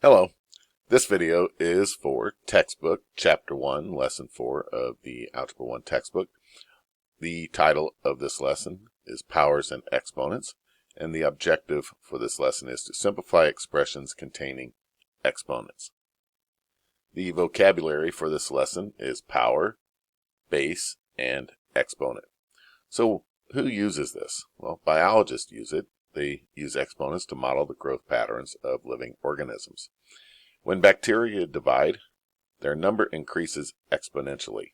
Hello, this video is for textbook chapter 1 lesson 4 of the Algebra 1 textbook. The title of this lesson is Powers and Exponents, and the objective for this lesson is to simplify expressions containing exponents. The vocabulary for this lesson is power, base, and exponent. So who uses this? Well, biologists use it. They use exponents to model the growth patterns of living organisms. When bacteria divide, their number increases exponentially.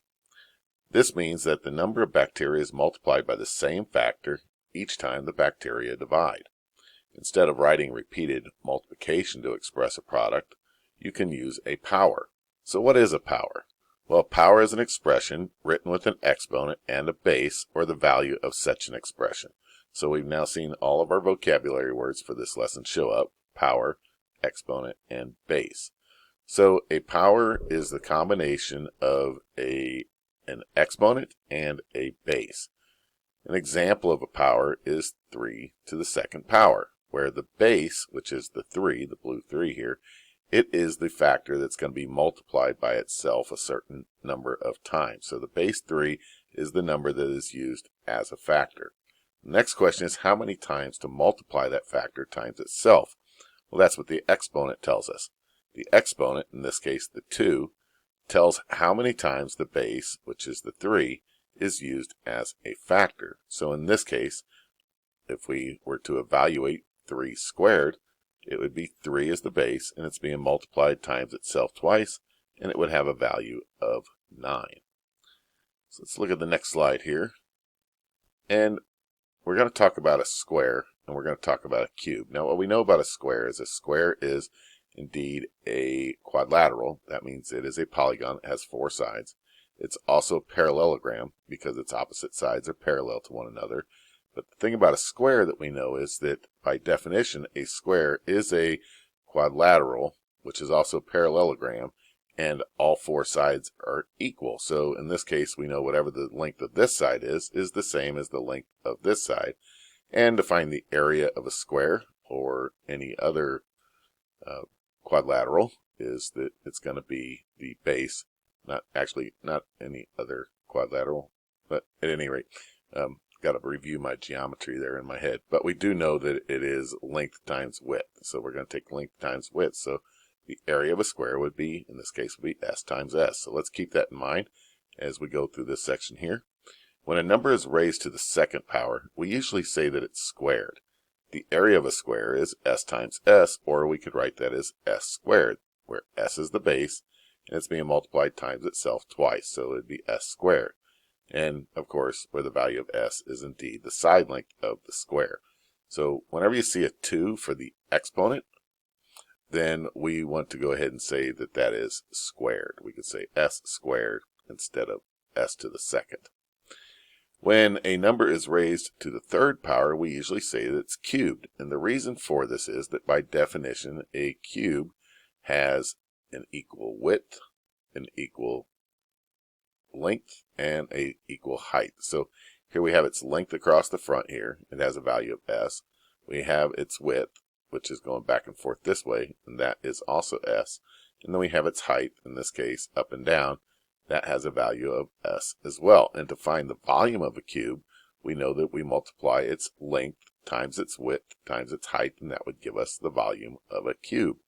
This means that the number of bacteria is multiplied by the same factor each time the bacteria divide. Instead of writing repeated multiplication to express a product, you can use a power. So what is a power? Well, power is an expression written with an exponent and a base, or the value of such an expression. So we've now seen all of our vocabulary words for this lesson show up: power, exponent, and base. So a power is the combination of an exponent and a base. An example of a power is 3 to the second power, where the base, which is the 3, the blue 3 here, it is the factor that's going to be multiplied by itself a certain number of times. So the base 3 is the number that is used as a factor. The next question is how many times to multiply that factor times itself. Well, that's what the exponent tells us. The exponent, in this case the 2, tells how many times the base, which is the 3, is used as a factor. So in this case, if we were to evaluate 3 squared, it would be 3 as the base, and it's being multiplied times itself twice, and it would have a value of 9. So let's look at the next slide here. And we're going to talk about a square, and we're going to talk about a cube. Now, what we know about a square is indeed a quadrilateral. That means it is a polygon. It has 4 sides. It's also a parallelogram because its opposite sides are parallel to one another. But the thing about a square that we know is that by definition, a square is a quadrilateral, which is also a parallelogram, and all 4 sides are equal. So in this case, we know whatever the length of this side is the same as the length of this side. And to find the area of a square or any other quadrilateral is that it's going to be the base, not any other quadrilateral, but at any rate, got to review my geometry there in my head. But we do know that it is length times width. So we're going to take length times width. So the area of a square would be, in this case, would be s times s. So let's keep that in mind as we go through this section here. When a number is raised to the second power, we usually say that it's squared. The area of a square is s times s, or we could write that as s squared, where s is the base, and it's being multiplied times itself twice, so it would be s squared. And, of course, where the value of s is indeed the side length of the square. So whenever you see a 2 for the exponent, then we want to go ahead and say that that is squared. We could say s squared instead of s to the second. When a number is raised to the third power, we usually say that it's cubed. And the reason for this is that by definition, a cube has an equal width, an equal length, and an equal height. So here we have its length across the front here. It has a value of s. We have its width, which is going back and forth this way, and that is also s. And then we have its height, in this case, up and down. That has a value of s as well. And to find the volume of a cube, we know that we multiply its length times its width times its height, and that would give us the volume of a cube.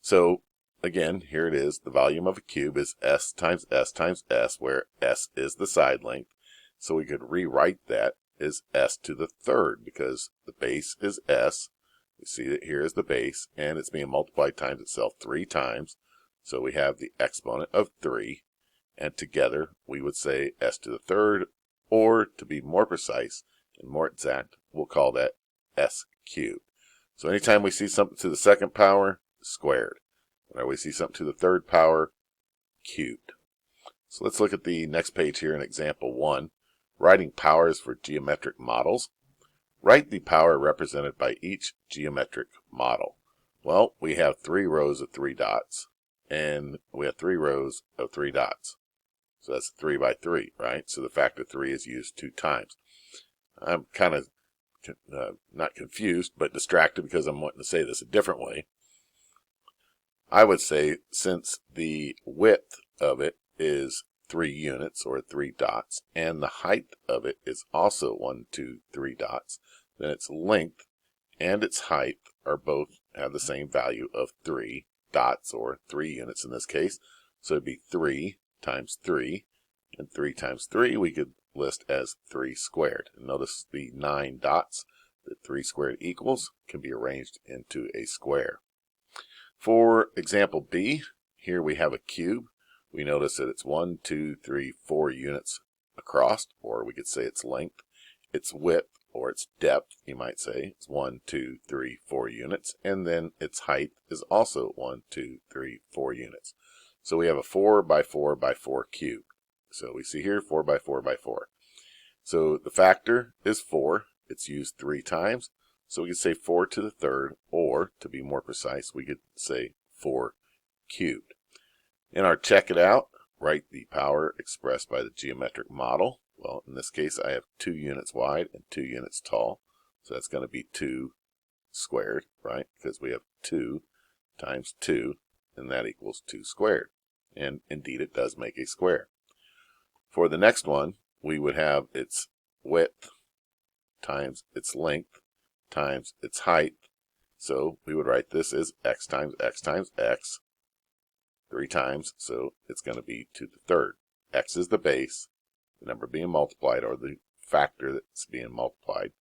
So again, here it is. The volume of a cube is s times s times s, where s is the side length. So we could rewrite that as s to the third, because the base is s. We see that here is the base, and it's being multiplied times itself 3 times. So we have the exponent of 3. And together, we would say s to the third, or to be more precise and more exact, we'll call that s cubed. So anytime we see something to the second power, squared. Whenever we see something to the third power, cubed. So let's look at the next page here in example 1, writing powers for geometric models. Write the power represented by each geometric model. Well, we have 3 rows of 3 dots, and we have 3 rows of 3 dots. So that's 3 by 3, right? So the factor 3 is used 2 times. I'm kind of not confused, but distracted because I'm wanting to say this a different way. I would say since the width of it is 3 units or 3 dots, and the height of it is also 1, 2, 3 dots, then its length and its height are both have the same value of 3 dots or 3 units in this case. So it'd be 3 times 3, and 3 times 3 we could list as 3 squared. And notice the 9 dots that 3 squared equals can be arranged into a square. For example B, here we have a cube. We notice that it's 1, 2, 3, 4 units across, or we could say its length. Its width, or its depth, you might say, is 1, 2, 3, 4 units. And then its height is also 1, 2, 3, 4 units. So we have a 4 by 4 by 4 cube. So we see here 4 by 4 by 4. So the factor is 4. It's used 3 times. So we could say 4 to the third, or to be more precise, we could say 4 cubed. In our check it out, write the power expressed by the geometric model. Well, in this case, I have 2 units wide and 2 units tall. So that's going to be 2 squared, right? Because we have 2 times 2, and that equals 2 squared. And indeed, it does make a square. For the next one, we would have its width times its length times its height. So we would write this as x times x times x 3 times. So it's going to be to the third. X is the base, the number being multiplied, or the factor that's being multiplied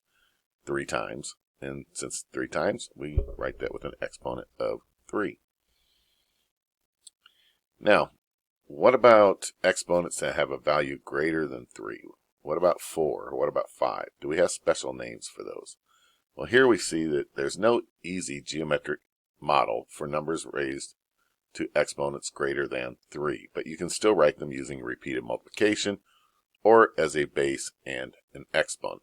3 times. And since 3 times, we write that with an exponent of 3. Now, what about exponents that have a value greater than 3? What about 4? Or what about 5? Do we have special names for those? Well, here we see that there's no easy geometric model for numbers raised to exponents greater than 3, but you can still write them using repeated multiplication or as a base and an exponent.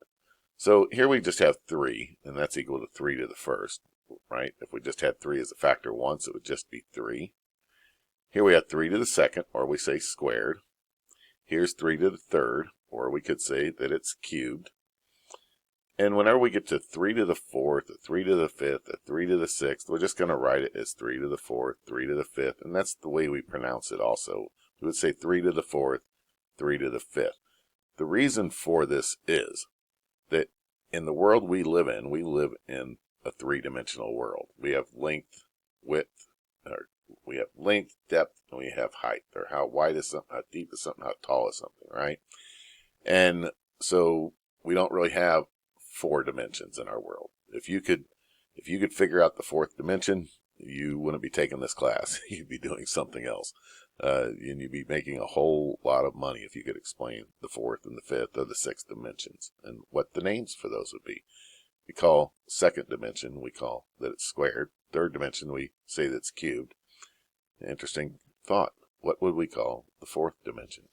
So here we just have 3, and that's equal to 3 to the first, right? If we just had 3 as a factor once, it would just be 3. Here we have 3 to the second, or we say squared. Here's 3 to the third, or we could say that it's cubed. And whenever we get to 3 to the fourth, a 3 to the fifth, a 3 to the sixth, we're just going to write it as 3 to the fourth, 3 to the fifth, and that's the way we pronounce it also. We would say 3 to the fourth, 3 to the fifth. The reason for this is that in the world we live in a three-dimensional world. We have length, width, or we have length, depth, and we have height, or how wide is something, how deep is something, how tall is something, right? And so we don't really have 4 dimensions in our world. If you could figure out the 4th dimension, you wouldn't be taking this class. You'd be doing something else. And you'd be making a whole lot of money if you could explain the 4th and the 5th or the 6th dimensions and what the names for those would be. We call 2nd dimension, we call that it's squared. 3rd dimension, we say that it's cubed. Interesting thought. What would we call the 4th dimension?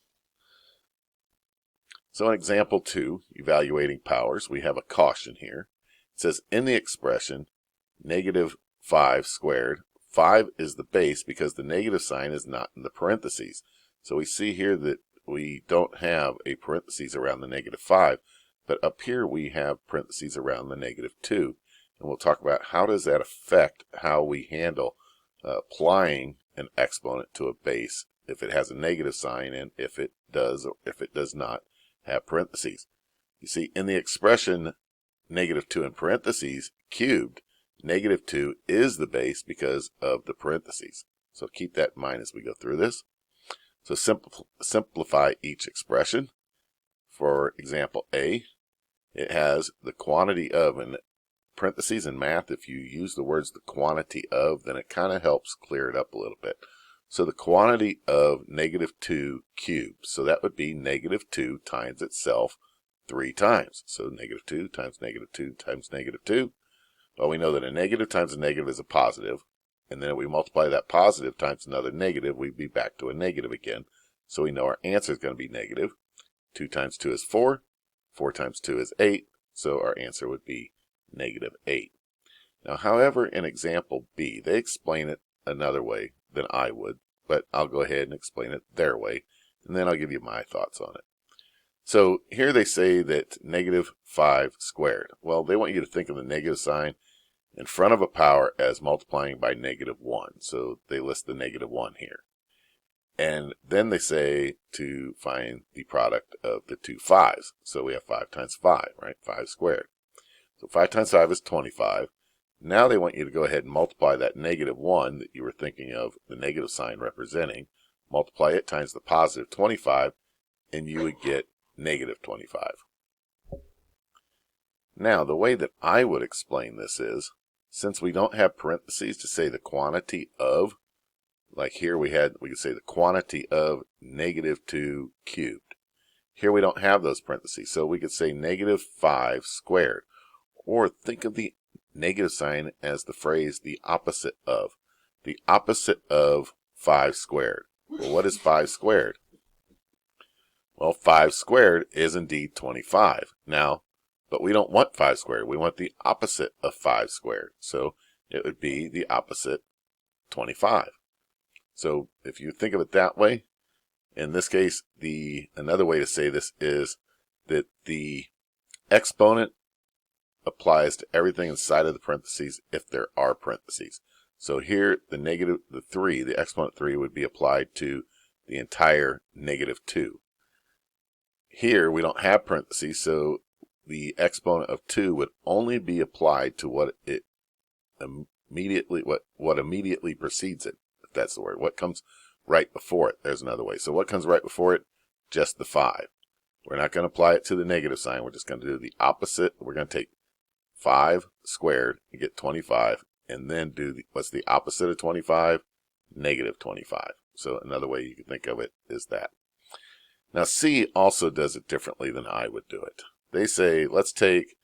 So in example 2, evaluating powers, we have a caution here. It says in the expression -5 squared, 5 is the base because the negative sign is not in the parentheses. So we see here that we don't have a parentheses around the -5, but up here we have parentheses around the -2. And we'll talk about how does that affect how we handle applying an exponent to a base if it has a negative sign and if it does or if it does not have parentheses. You see, in the expression -2 in parentheses cubed, -2 is the base because of the parentheses. So keep that in mind as we go through this. So simplify each expression. For example A, it has the quantity of, in parentheses in math, if you use the words the quantity of, then it kind of helps clear it up a little bit. So the quantity of -2 cubed, so that would be -2 times itself 3 times. So -2 times -2 times -2. Well, we know that a negative times a negative is a positive, and then if we multiply that positive times another negative, we'd be back to a negative again. So we know our answer is going to be negative. 2 times 2 is 4. 4 times 2 is 8. So our answer would be -8. Now, however, in example B, they explain it another way than I would, but I'll go ahead and explain it their way, and then I'll give you my thoughts on it. So here they say that -5 squared. Well, they want you to think of the negative sign in front of a power as multiplying by -1. So they list the -1 here. And then they say to find the product of the two 5s. So we have 5 times 5, right? 5 squared. So 5 times 5 is 25. Now they want you to go ahead and multiply that -1 that you were thinking of, the negative sign representing, multiply it times the positive 25, and you would get -25. Now, the way that I would explain this is, since we don't have parentheses to say the quantity of, like here we could say the quantity of -2 cubed. Here we don't have those parentheses, so we could say -5 squared. Or think of the negative sign as the phrase the opposite of. The opposite of 5 squared. Well, what is 5 squared? Well, 5 squared is indeed 25. Now, but we don't want 5 squared. We want the opposite of 5 squared. So it would be the opposite, 25. So if you think of it that way, in this case, another way to say this is that the exponent applies to everything inside of the parentheses if there are parentheses. So here, the 3, the exponent 3 would be applied to the entire -2. Here, we don't have parentheses, so the exponent of 2 would only be applied to what immediately precedes it, if that's the word. What comes right before it? There's another way. So what comes right before it? Just the 5. We're not going to apply it to the negative sign. We're just going to do the opposite. We're going to take 5 squared and get 25, and then do what's the opposite of 25? -25. So another way you can think of it is that. Now C also does it differently than I would do it. They say, let's take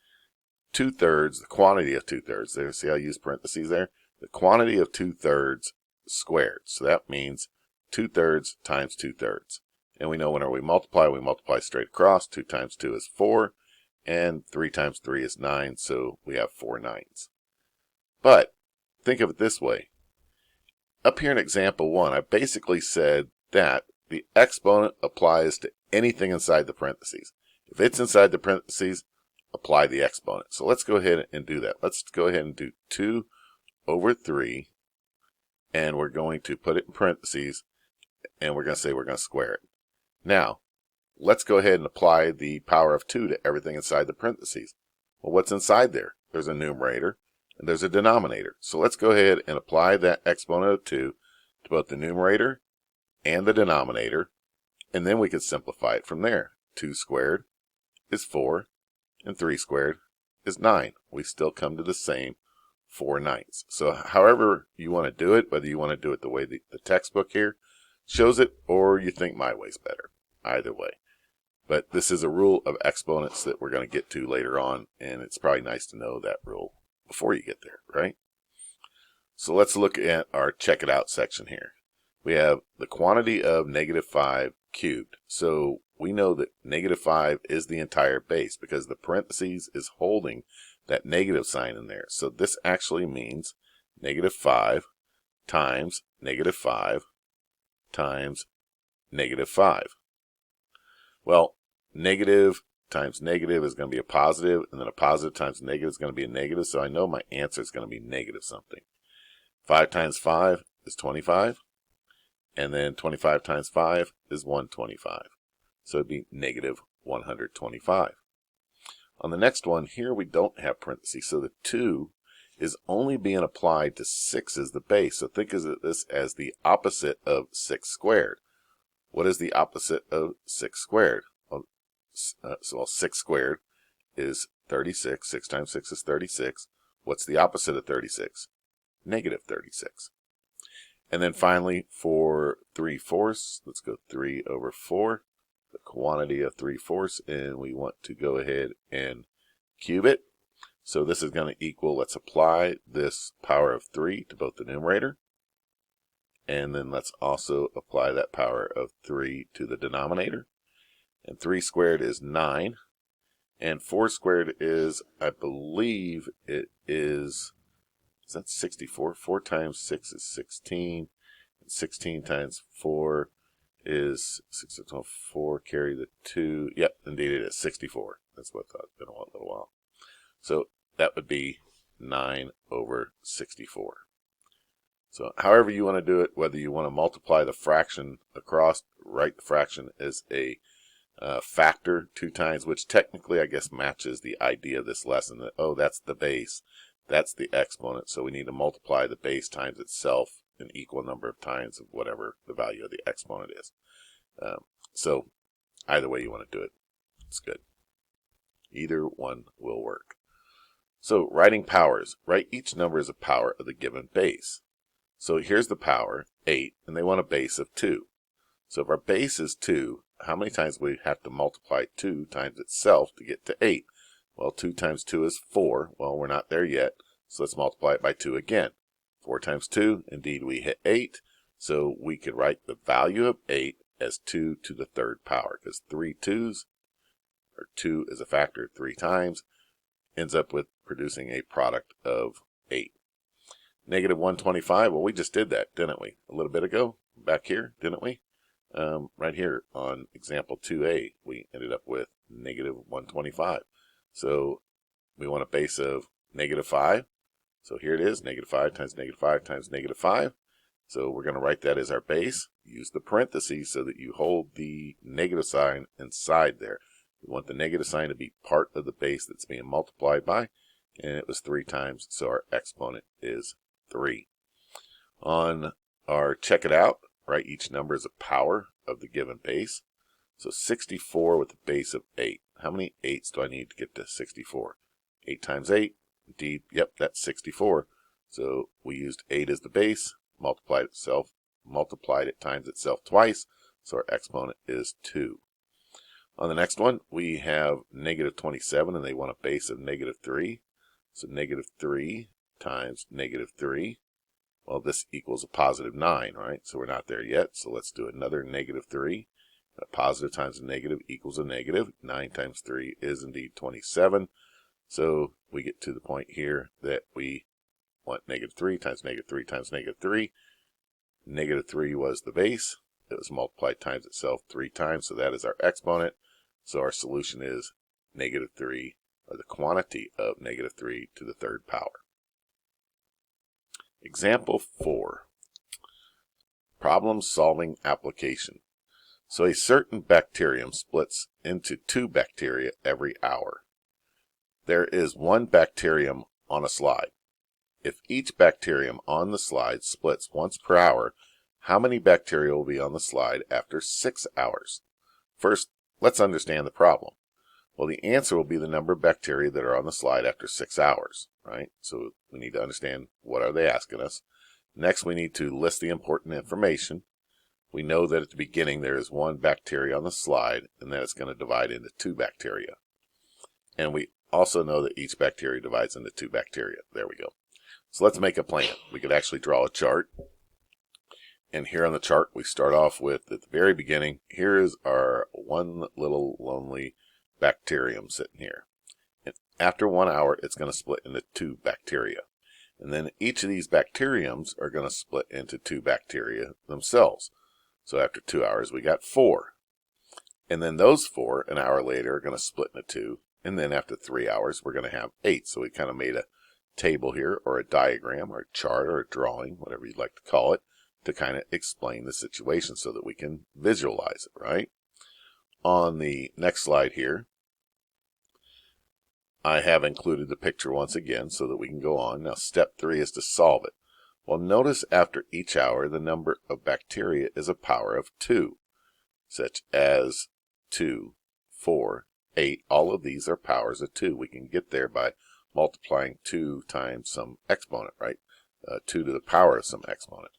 2/3, the quantity of 2/3. There, see how I use parentheses there? The quantity of 2/3 squared. So that means 2/3 times 2/3. And we know whenever we multiply straight across. 2 times 2 is 4. And 3 times 3 is 9, so we have 4 9s. But think of it this way. Up here in example 1, I basically said that the exponent applies to anything inside the parentheses. If it's inside the parentheses, apply the exponent. So let's go ahead and do that. Let's go ahead and do 2 over 3, and we're going to put it in parentheses, and we're going to say we're going to square it. Now, let's go ahead and apply the power of 2 to everything inside the parentheses. Well, what's inside there? There's a numerator and there's a denominator. So let's go ahead and apply that exponent of 2 to both the numerator and the denominator, and then we can simplify it from there. 2 squared is 4, and 3 squared is 9. We still come to the same 4 9s. So however you want to do it, whether you want to do it the way the textbook here shows it, or you think my way's better, either way. But this is a rule of exponents that we're going to get to later on, and it's probably nice to know that rule before you get there, right? So let's look at our check it out section here. We have the quantity of -5 cubed. So we know that -5 is the entire base because the parentheses is holding that negative sign in there. So this actually means -5 times -5 times -5. Well, negative times negative is going to be a positive, and then a positive times negative is going to be a negative, so I know my answer is going to be negative something. 5 times 5 is 25, and then 25 times 5 is 125. So it'd be -125. On the next one, here we don't have parentheses, so the 2 is only being applied to 6 as the base. So think of this as the opposite of 6 squared. What is the opposite of 6 squared? Well, 6 squared is 36. 6 times 6 is 36. What's the opposite of 36? -36. And then finally, for 3/4, let's go 3 over 4, the quantity of 3/4, and we want to go ahead and cube it. So this is going to equal, let's apply this power of 3 to both the numerator, and then let's also apply that power of 3 to the denominator. And 3 squared is 9, and 4 squared is, I believe it is that 64? 4 times 6 is 16, and 16 times 4 is 4, carry the 2. Yep, indeed it is 64. That's what I thought. It's been a little while. So that would be 9 over 64. So however you want to do it, whether you want to multiply the fraction across, write the fraction as a factor 2 times, which technically I guess matches the idea of this lesson that, oh, that's the base, that's the exponent, so we need to multiply the base times itself an equal number of times of whatever the value of the exponent is. So either way you want to do it, it's good. Either one will work. So writing powers, write each number as a power of the given base. So here's the power, 8, and they want a base of 2. So if our base is 2, how many times we have to multiply 2 times itself to get to 8? Well, 2 times 2 is 4. Well, we're not there yet, so let's multiply it by 2 again. 4 times 2, indeed we hit 8. So we could write the value of 8 as 2 to the third power, because 3 2s, or 2 is a factor 3 times, ends up with producing a product of 8. Negative 125, well, we just did that, didn't we? A little bit ago, back here, didn't we? Right here on example 2a, we ended up with negative 125. So we want a base of negative 5. So here it is, negative 5 times negative 5 times negative 5. So we're going to write that as our base. Use the parentheses so that you hold the negative sign inside there. We want the negative sign to be part of the base that's being multiplied by, and it was 3 times, so our exponent is 3. On our check it out, write each number as a power of the given base. So 64 with a base of 8. How many 8s do I need to get to 64? 8 times 8, indeed, yep, that's 64. So we used 8 as the base, multiplied it times itself twice, so our exponent is 2. On the next one, we have negative 27, and they want a base of negative 3. So negative 3 times negative 3. Well, this equals a positive 9, right? So we're not there yet. So let's do another negative 3. A positive times a negative equals a negative. 9 times 3 is indeed 27. So we get to the point here that we want negative 3 times negative 3 times negative 3. Negative 3 was the base. It was multiplied times itself 3 times, so that is our exponent. So our solution is negative 3, or the quantity of negative 3 to the third power. Example 4, problem solving application. So a certain bacterium splits into 2 bacteria every hour. There is 1 bacterium on a slide. If each bacterium on the slide splits once per hour, how many bacteria will be on the slide after 6 hours? First, let's understand the problem. Well, the answer will be the number of bacteria that are on the slide after 6 hours, right? So we need to understand what are they asking us. Next, we need to list the important information. We know that at the beginning there is 1 bacteria on the slide, and that it's going to divide into 2 bacteria. And we also know that each bacteria divides into 2 bacteria. There we go. So let's make a plan. We could actually draw a chart. And here on the chart, we start off with, at the very beginning, here is our one little lonely bacterium sitting here. And after 1 hour, it's going to split into 2 bacteria. And then each of these bacteriums are going to split into 2 bacteria themselves. So after 2 hours, we got 4. And then those 4, an hour later, are going to split into 2. And then after 3 hours, we're going to have 8. So we kind of made a table here, or a diagram, or a chart, or a drawing, whatever you'd like to call it, to kind of explain the situation so that we can visualize it, right? On the next slide here, I have included the picture once again so that we can go on. Now, step 3 is to solve it. Well, notice after each hour, the number of bacteria is a power of 2, such as 2, 4, 8. All of these are powers of 2. We can get there by multiplying 2 times some exponent, right? 2 to the power of some exponent.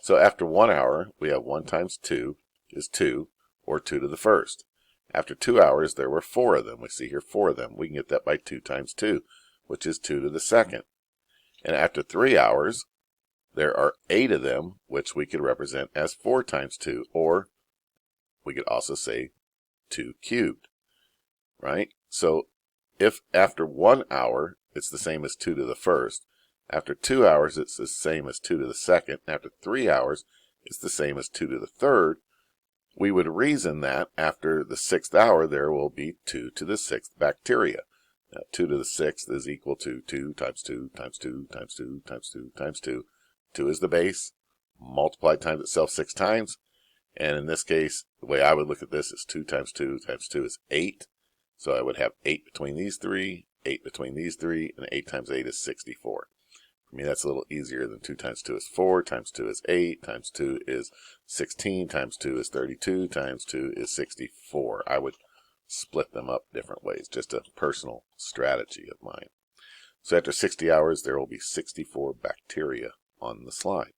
So after 1 hour, we have 1 times 2 is 2, or 2 to the first. After 2 hours, there were 4 of them. We see here 4 of them. We can get that by 2 times 2, which is 2 to the second. And after 3 hours, there are 8 of them, which we could represent as 4 times 2, or we could also say 2 cubed, right? So if after 1 hour, it's the same as 2 to the first, after 2 hours, it's the same as 2 to the second, after 3 hours, it's the same as 2 to the third, we would reason that after the 6th hour, there will be 2 to the 6th bacteria. Now 2 to the 6th is equal to 2 times 2 times 2 times 2 times 2 times 2. 2 is the base, multiplied times itself 6 times. And in this case, the way I would look at this is 2 times 2 times 2 is 8. So I would have 8 between these three, 8 between these three, and 8 times 8 is 64. For me, that's a little easier than 2 times 2 is 4, times 2 is 8, times 2 is 16, times 2 is 32, times 2 is 64. I would split them up different ways, just a personal strategy of mine. So after 60 hours, there will be 64 bacteria on the slide.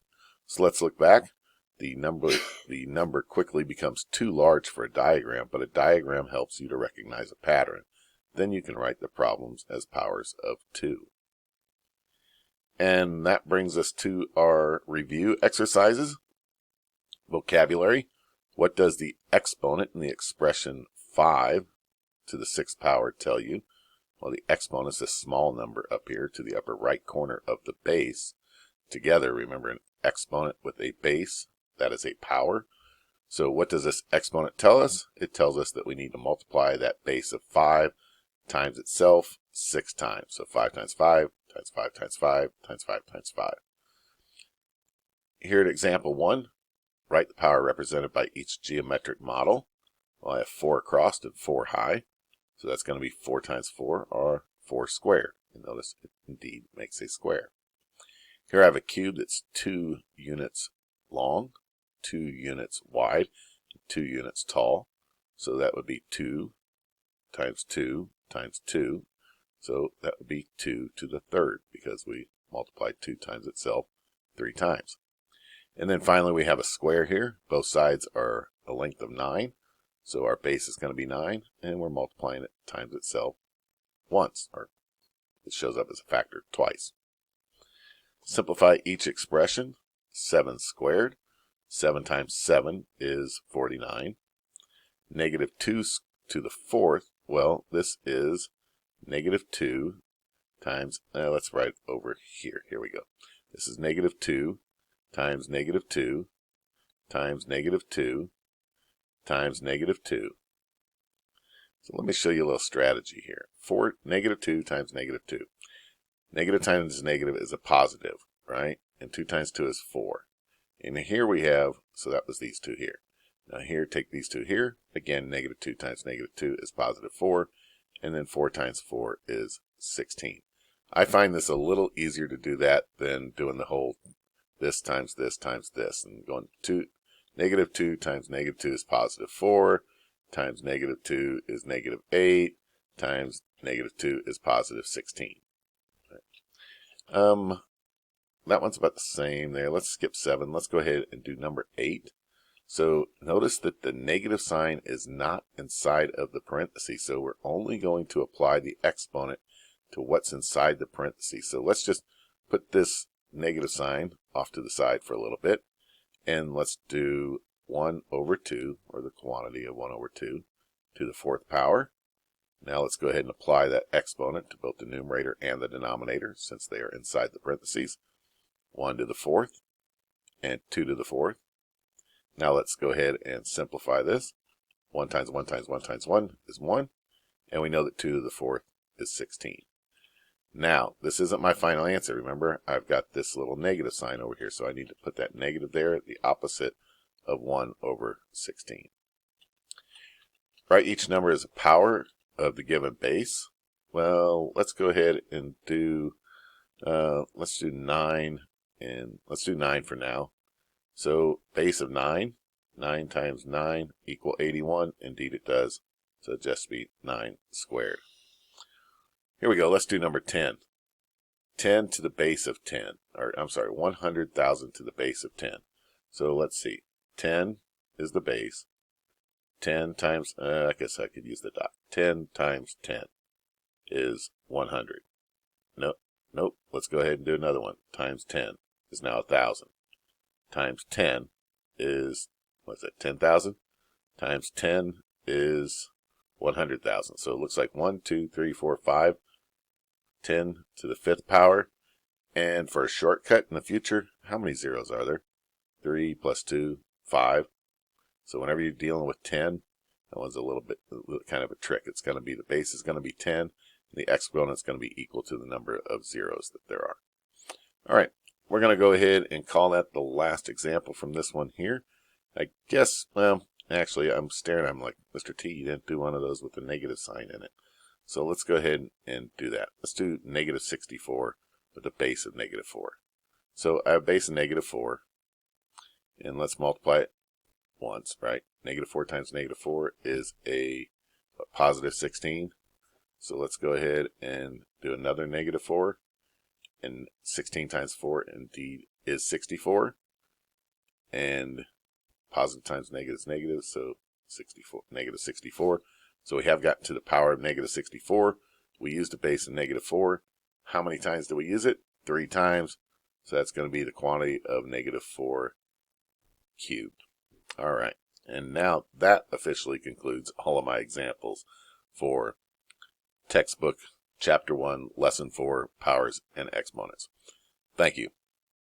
So let's look back. The number quickly becomes too large for a diagram, but a diagram helps you to recognize a pattern. Then you can write the problems as powers of 2. And that brings us to our review exercises. Vocabulary. What does the exponent in the expression 5 to the 6th power tell you? Well, the exponent is a small number up here to the upper right corner of the base. Together, remember, an exponent with a base, that is a power. So what does this exponent tell us? It tells us that we need to multiply that base of 5 times itself 6 times. So 5 times 5 times 5 times 5 times 5 times 5. Here at example 1, write the power represented by each geometric model. Well, I have 4 across and 4 high. So that's going to be 4 times 4, or 4 squared. And notice it indeed makes a square. Here I have a cube that's 2 units long, 2 units wide, 2 units tall. So that would be 2 times 2 times 2. So that would be 2 to the 3rd, because we multiplied 2 times itself 3 times. And then finally we have a square here. Both sides are a length of 9. So our base is going to be 9, and we're multiplying it times itself once, or it shows up as a factor twice. Simplify each expression. 7 squared. 7 times 7 is 49. Negative 2 to the 4th, well, this is negative 2 times, let's write it over here. Here we go. This is negative 2 times negative 2 times negative 2 times negative 2. So let me show you a little strategy here. Negative 2 times negative 2. Negative times negative is a positive, right? And 2 times 2 is 4. And here we have, so that was these two here. Now here, take these two here. Again, negative 2 times negative 2 is positive 4. And then 4 times 4 is 16. I find this a little easier to do that than doing the whole this times this times this. And going negative 2 times negative 2 is positive 4, times negative 2 is negative 8, times negative 2 is positive 16. That one's about the same there. Let's skip 7. Let's go ahead and do number 8. So notice that the negative sign is not inside of the parentheses, so we're only going to apply the exponent to what's inside the parentheses. So let's just put this negative sign off to the side for a little bit. And let's do 1 over 2, or the quantity of 1 over 2, to the 4th power. Now let's go ahead and apply that exponent to both the numerator and the denominator, since they are inside the parentheses. 1 to the 4th, and 2 to the 4th. Now let's go ahead and simplify this. 1 times 1 times 1 times 1 is 1, and we know that 2 to the 4th is 16. Now, this isn't my final answer. Remember, I've got this little negative sign over here, so I need to put that negative there, the opposite of 1 over 16. Write each number as a power of the given base. Well, let's go ahead and do, let's do 9, and let's do 9 for now. So, base of 9, 9 times 9 equal 81. Indeed it does. So it'd just be 9 squared. Here we go. Let's do number 10. 10 to the base of 10. Or, I'm sorry, 100,000 to the base of 10. So let's see. 10 is the base. 10 times, I guess I could use the dot. 10 times 10 is 100. Nope. Let's go ahead and do another one. Times 10 is now 1,000. Times 10 is, what's that, 10,000? Times 10 is 100,000. So it looks like 1, 2, 3, 4, 5, 10 to the 5th power. And for a shortcut in the future, how many zeros are there? 3 plus 2, 5. So whenever you're dealing with 10, that one's a little bit, kind of a trick. It's going to be, the base is going to be 10, and The exponent is going to be equal to the number of zeros that there are. All right, we're going to go ahead and call that the last example from this one here. I guess, well, actually, I'm staring. I'm like, Mr. T, you didn't do one of those with a negative sign in it. So let's go ahead and do that. Let's do negative 64 with a base of negative 4. So I have a base of negative 4, and let's multiply it once, right? Negative 4 times negative 4 is a positive 16. So let's go ahead and do another negative 4. And 16 times 4 indeed is 64. And positive times negative is negative, so 64, negative 64. So we have gotten to the power of negative 64. We used a base of negative 4. How many times do we use it? 3 times. So that's going to be the quantity of negative 4 cubed. All right. And now that officially concludes all of my examples for textbook Chapter 1, Lesson 4, Powers and Exponents. Thank you.